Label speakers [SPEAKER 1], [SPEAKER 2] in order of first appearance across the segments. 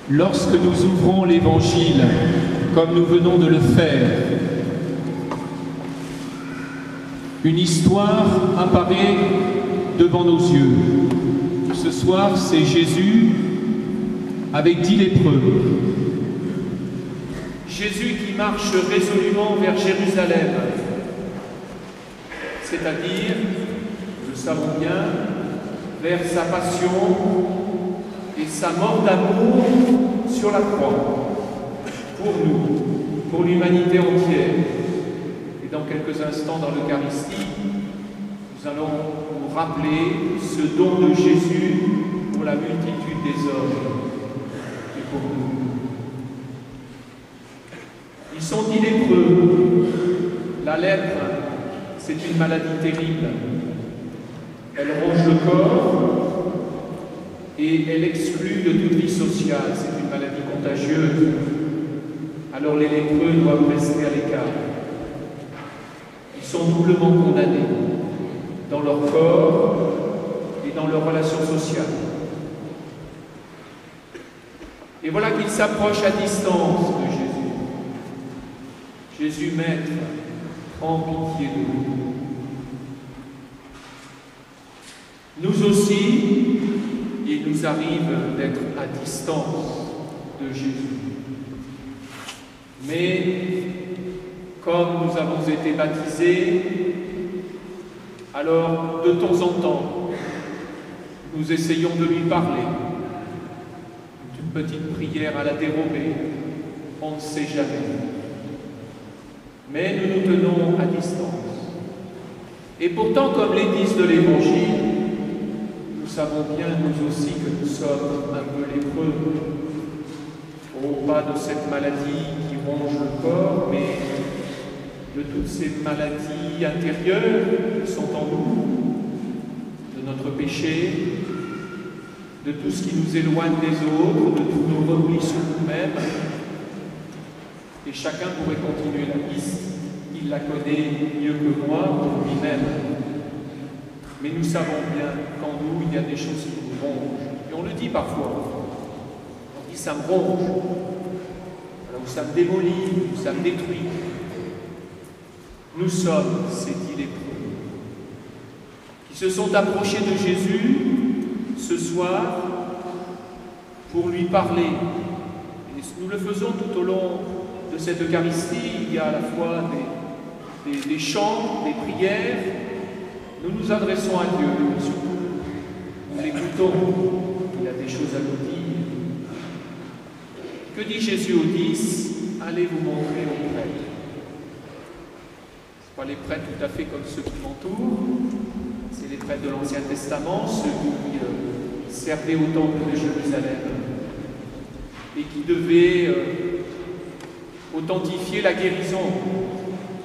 [SPEAKER 1] Lorsque nous ouvrons l'Évangile, comme nous venons de le faire, une histoire apparaît devant nos yeux. Ce soir, c'est Jésus avec 10 lépreux. Jésus qui marche résolument vers Jérusalem, c'est-à-dire, nous le savons bien, vers sa passion et sa mort d'amour sur la croix, pour nous, pour l'humanité entière. Et dans quelques instants, dans l'Eucharistie, nous allons nous rappeler ce don de Jésus pour la multitude des hommes et pour nous. Ils sont 10 lépreux. La lèpre, c'est une maladie terrible. Elle ronge le corps et elle exclut de toute vie sociale. C'est une maladie contagieuse. Alors les lépreux doivent rester à l'écart. Ils sont doublement condamnés dans leur corps et dans leurs relations sociales. Et voilà qu'ils s'approchent à distance de Jésus. Jésus, Maître, prends pitié de nous. Nous aussi, il nous arrive d'être à distance de Jésus. Mais comme nous avons été baptisés, alors de temps en temps, nous essayons de lui parler. Une petite prière à la dérobée, on ne sait jamais. Mais nous nous tenons à distance. Et pourtant, comme les disent de l'Évangile, nous savons bien, nous aussi, que nous sommes un peu lépreux. Pas de cette maladie qui ronge le corps, mais de toutes ces maladies intérieures qui sont en nous, de notre péché, de tout ce qui nous éloigne des autres, de tous nos replis sur nous-mêmes. Et chacun pourrait continuer la liste. Il la connaît mieux que moi pour lui-même. Mais nous savons bien qu'en nous, il y a des choses qui nous rongent. Et on le dit parfois. On dit « ça me ronge ». Ou ça me démolit, ou ça me détruit. Nous sommes ces 10 lépreux qui se sont approchés de Jésus ce soir pour lui parler. Et nous le faisons tout au long de cette Eucharistie. Il y a à la fois des chants, des prières. Nous nous adressons à Dieu, surtout. Nous l'écoutons. Il a des choses à nous dire. Que dit Jésus aux 10? Allez vous montrer aux prêtres. Ce ne sont pas les prêtres tout à fait comme ceux qui m'entourent, c'est les prêtres de l'Ancien Testament, ceux qui servaient au temple de Jérusalem et qui devaient authentifier la guérison.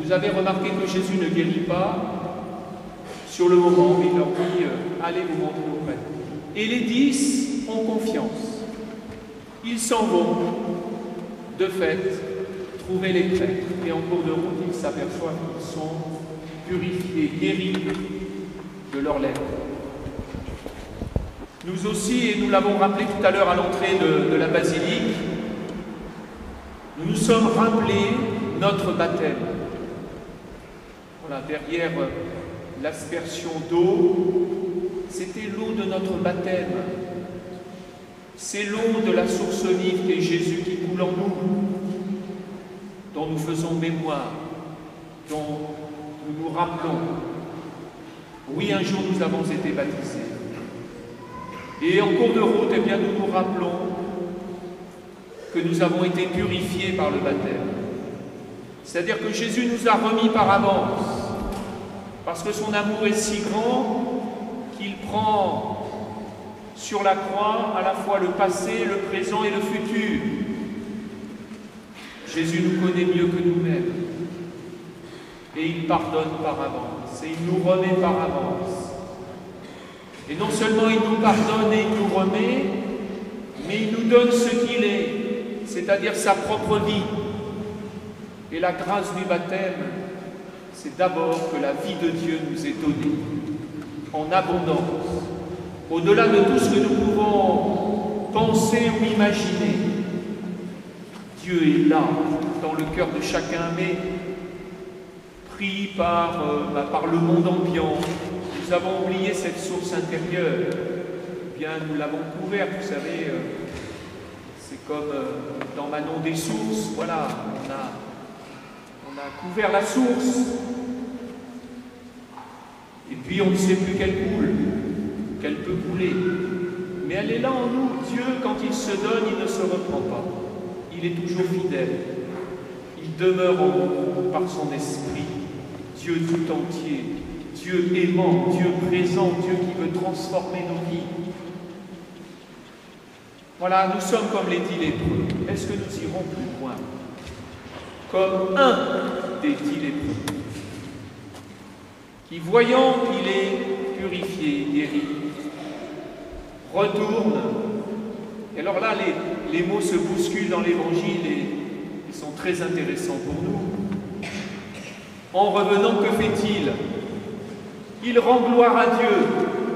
[SPEAKER 1] Vous avez remarqué que Jésus ne guérit pas sur le moment où il leur dit allez vous montrer aux prêtres. Et les 10 ont confiance. Ils s'en vont, de fait, trouver les prêtres. Et en cours de route, ils s'aperçoivent qu'ils sont purifiés, guéris de leur lèpre. Nous aussi, et nous l'avons rappelé tout à l'heure à l'entrée de la basilique, nous nous sommes rappelés notre baptême. Voilà, derrière l'aspersion d'eau, c'était l'eau de notre baptême. C'est l'eau de la source vive qui est Jésus qui coule en nous, dont nous faisons mémoire, dont nous nous rappelons. Oui, un jour nous avons été baptisés. Et en cours de route, eh bien, nous nous rappelons que nous avons été purifiés par le baptême. C'est-à-dire que Jésus nous a remis par avance, parce que son amour est si grand qu'il prend sur la croix à la fois le passé, le présent et le futur. Jésus nous connaît mieux que nous-mêmes. Et il pardonne par avance. Et il nous remet par avance. Et non seulement il nous pardonne et il nous remet, mais il nous donne ce qu'il est, c'est-à-dire sa propre vie. Et la grâce du baptême, c'est d'abord que la vie de Dieu nous est donnée, en abondance. Au-delà de tout ce que nous pouvons penser ou imaginer. Dieu est là, dans le cœur de chacun, mais pris par le monde ambiant. Nous avons oublié cette source intérieure. Eh bien, nous l'avons couverte, vous savez, c'est comme dans Manon des sources, voilà, on a couvert la source. Et puis on ne sait plus qu'elle coule, qu'elle peut couler. Mais elle est là en nous. Dieu, quand il se donne, il ne se reprend pas. Il est toujours fidèle. Il demeure en nous par son esprit. Dieu tout entier, Dieu aimant, Dieu présent, Dieu qui veut transformer nos vies. Voilà, nous sommes comme les 10 lépreux. Est-ce que nous irons plus loin? Comme un des 10 lépreux, qui, voyant qu'il est purifié, guéri, retourne. Et alors là, les mots se bousculent dans l'Évangile et ils sont très intéressants pour nous. En revenant, que fait-il? Il rend gloire à Dieu.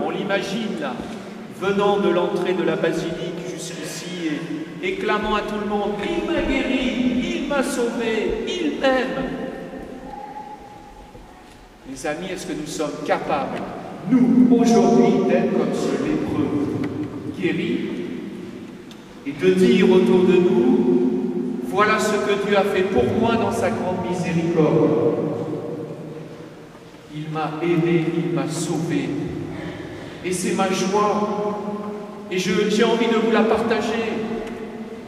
[SPEAKER 1] On l'imagine là, venant de l'entrée de la basilique jusqu'ici et clamant à tout le monde: il m'a guéri, il m'a sauvé, il m'aime. Les amis, est-ce que nous sommes capables, nous, aujourd'hui, d'être comme ce lépreux guéri et de dire autour de nous: voilà ce que Dieu a fait pour moi dans sa grande miséricorde. Il m'a aidé, il m'a sauvé. Et c'est ma joie. Et j'ai envie de vous la partager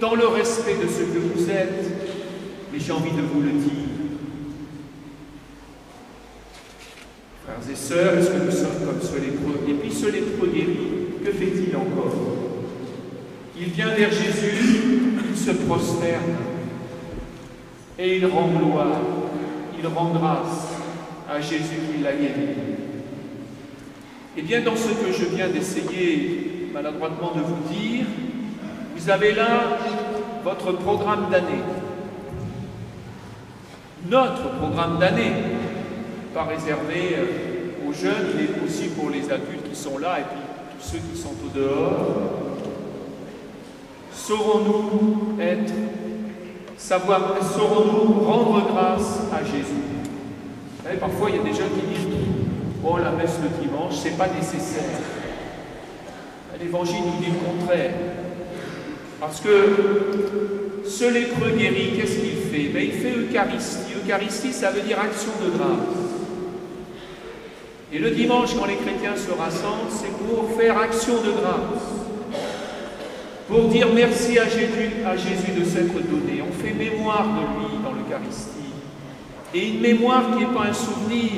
[SPEAKER 1] dans le respect de ce que vous êtes. Mais j'ai envie de vous le dire. Frères et sœurs, est-ce que nous sommes comme ce lépreux? Et puis ce lépreux guéri, que fait-il encore? Il vient vers Jésus, il se prosterne et il rend gloire, il rend grâce à Jésus qui l'a guéri. Eh bien, dans ce que je viens d'essayer maladroitement de vous dire, vous avez là votre programme d'année. Notre programme d'année, pas réservé aux jeunes, mais aussi pour les adultes qui sont là et puis tous ceux qui sont au dehors. Saurons-nous saurons-nous rendre grâce à Jésus? Vous savez, parfois, il y a des jeunes qui disent: bon, la messe le dimanche, c'est pas nécessaire. L'Évangile nous dit le contraire. Parce que ce lépreux guéri, qu'est-ce qu'il fait? Ben, il fait Eucharistie. Eucharistie, ça veut dire action de grâce. Et le dimanche, quand les chrétiens se rassemblent, c'est pour faire action de grâce. Pour dire merci à Jésus de s'être donné. On fait mémoire de lui dans l'Eucharistie. Et une mémoire qui n'est pas un souvenir,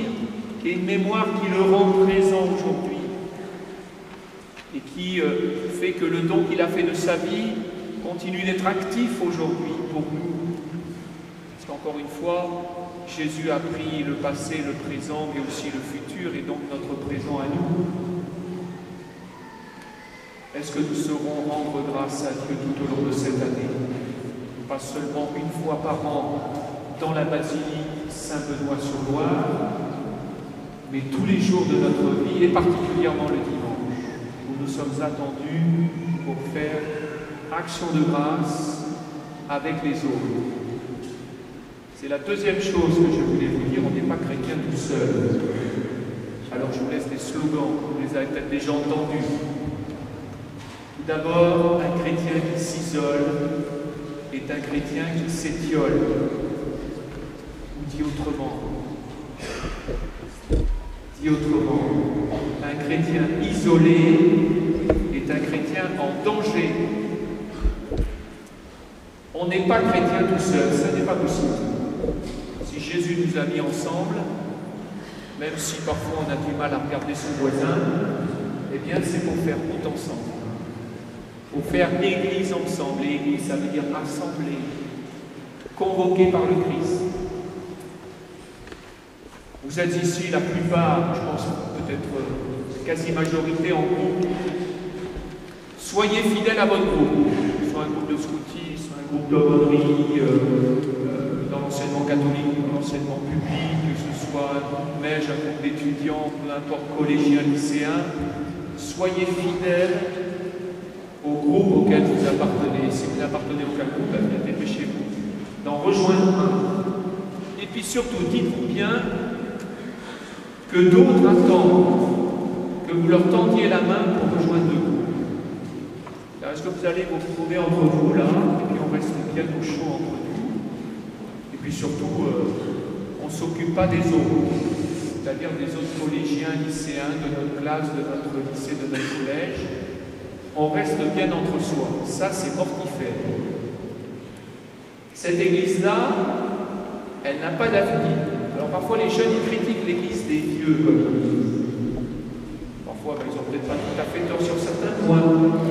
[SPEAKER 1] qui est une mémoire qui le rend présent aujourd'hui. Et qui fait que le don qu'il a fait de sa vie continue d'être actif aujourd'hui pour nous. Parce qu'encore une fois, Jésus a pris le passé, le présent, mais aussi le futur, et donc notre présent à nous. Est-ce que nous saurons rendre grâce à Dieu tout au long de cette année? Pas seulement une fois par an dans la basilique Saint-Benoît-sur-Loire, mais tous les jours de notre vie, et particulièrement le dimanche, où nous sommes attendus pour faire action de grâce avec les autres. C'est la deuxième chose que je voulais vous dire: on n'est pas chrétien tout seul. Alors je vous laisse les slogans, vous les avez peut-être déjà entendus. Tout d'abord, un chrétien qui s'isole est un chrétien qui s'étiole. Ou dit autrement, un chrétien isolé est un chrétien en danger. On n'est pas chrétien tout seul, ça n'est pas possible. Si Jésus nous a mis ensemble, même si parfois on a du mal à regarder son voisin, eh bien c'est pour faire route ensemble. Pour faire église ensemble. Et église, ça veut dire assemblée, convoquée par le Christ. Vous êtes ici, la plupart, je pense peut-être quasi-majorité en groupe. Soyez fidèles à votre groupe, soit un groupe de scoutisme, un groupe d'aumônerie, dans l'enseignement catholique ou dans l'enseignement public, que ce soit un groupe mèche, un groupe d'étudiants, peu importe, collégiens, lycéens. Soyez fidèles au groupe auquel vous appartenez. Si vous n'appartenez à aucun groupe, dépêchez-vous d'en rejoindre un. Et puis surtout, dites-vous bien que d'autres attendent que vous leur tendiez la main pour rejoindre le groupe. Est-ce que vous allez vous retrouver entre vous là, et puis on reste bien au chaud entre nous, et puis surtout, on ne s'occupe pas des autres, c'est-à-dire des autres collégiens, lycéens, de notre classe, de notre lycée, de notre collège. On reste bien entre soi. Ça, c'est mortifère. Cette église-là, elle n'a pas d'avenir. Alors parfois, les jeunes, ils critiquent l'église des vieux, comme ils disent. Parfois, ils n'ont peut-être pas tout à fait tort sur certains points,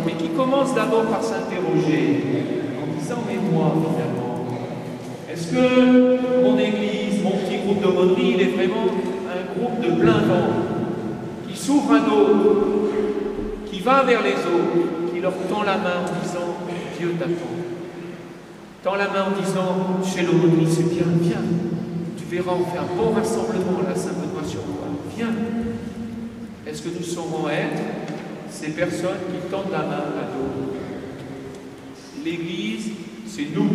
[SPEAKER 1] mais qui commencent d'abord par s'interroger en disant, mais moi, finalement, est-ce que mon église, mon petit groupe d'aumônerie, il est vraiment un groupe de plein vent, qui s'ouvre à d'autres, qui va vers les autres, qui leur tend la main en disant, Dieu t'attend. Tend la main en disant, chez l'aumônerie, c'est bien, viens. Tu verras, on fait un bon rassemblement à la Saint-Benoît-sur-Loire. Viens. Est-ce que nous saurons être ces personnes qui tendent la main à d'autres? L'Église, c'est nous.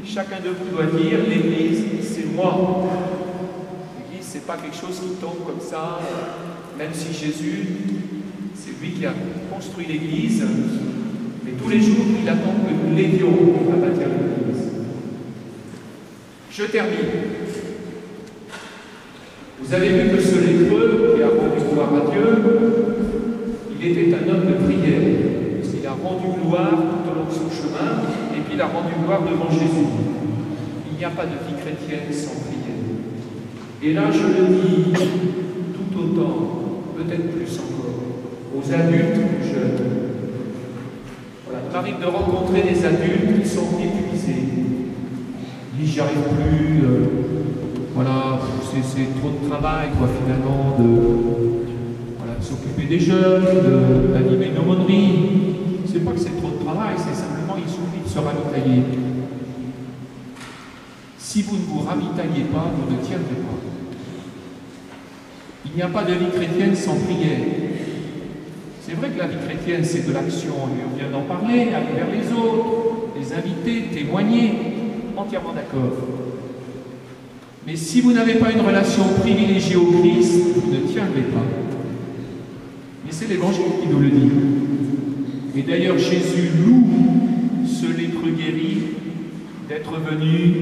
[SPEAKER 1] Et chacun de vous doit dire, l'Église, c'est moi. L'Église, c'est pas quelque chose qui tombe comme ça, même si Jésus, c'est lui qui a construit l'Église, mais tous les jours, il attend que nous l'aidions à bâtir l'Église. Je termine. Vous avez vu que ce lépreux qui a rendu gloire à Dieu, il était un homme de prière. Il a rendu gloire tout au long de son chemin, et puis il a rendu gloire devant Jésus. Il n'y a pas de vie chrétienne sans prière. Et là, je le dis tout autant, peut-être plus encore, aux adultes plus jeunes. Voilà, il m'arrive de rencontrer des adultes qui sont épuisés. Ils disent, j'y arrive plus. Voilà, c'est trop de travail, quoi, finalement, de s'occuper des jeunes, d'animer une aumônerie. C'est pas que c'est trop de travail, c'est simplement il suffit de se ravitailler. Si vous ne vous ravitaillez pas, vous ne tiendrez pas. Il n'y a pas de vie chrétienne sans prière. C'est vrai que la vie chrétienne, c'est de l'action, on vient d'en parler, aller vers les autres, les inviter, témoigner, entièrement d'accord. Mais si vous n'avez pas une relation privilégiée au Christ, vous ne tiendrez pas. Mais c'est l'Évangile qui nous le dit. Et d'ailleurs, Jésus loue ce lépreux guéri d'être venu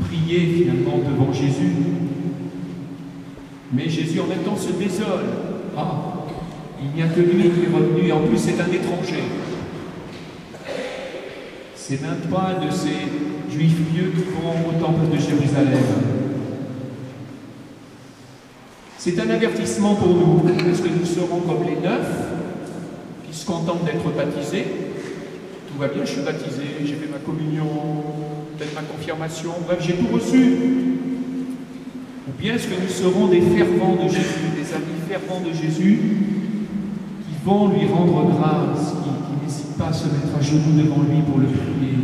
[SPEAKER 1] prier finalement devant Jésus. Mais Jésus en même temps se désole. Ah, il n'y a que lui qui est revenu, et en plus c'est un étranger. C'est même pas de ces Juifs pieux qui vont au temple de Jérusalem. C'est un avertissement pour nous. Est-ce que nous serons comme les 9 qui se contentent d'être baptisés? Tout va bien, je suis baptisé, j'ai fait ma communion, peut-être ma confirmation, bref, j'ai tout reçu. Ou bien est-ce que nous serons des fervents de Jésus, des amis fervents de Jésus, qui vont lui rendre grâce, qui n'hésitent pas à se mettre à genoux devant lui pour le prier,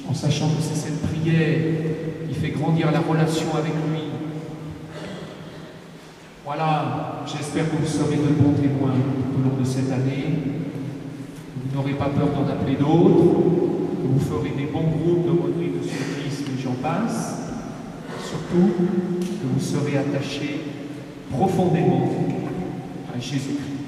[SPEAKER 1] en sachant que c'est cette prière qui fait grandir la relation avec lui. Voilà, j'espère que vous serez de bons témoins tout au long de cette année. Vous n'aurez pas peur d'en appeler d'autres, que vous ferez des bons groupes d'aumônerie de service, que j'en passe. Surtout, que vous serez attachés profondément à Jésus-Christ.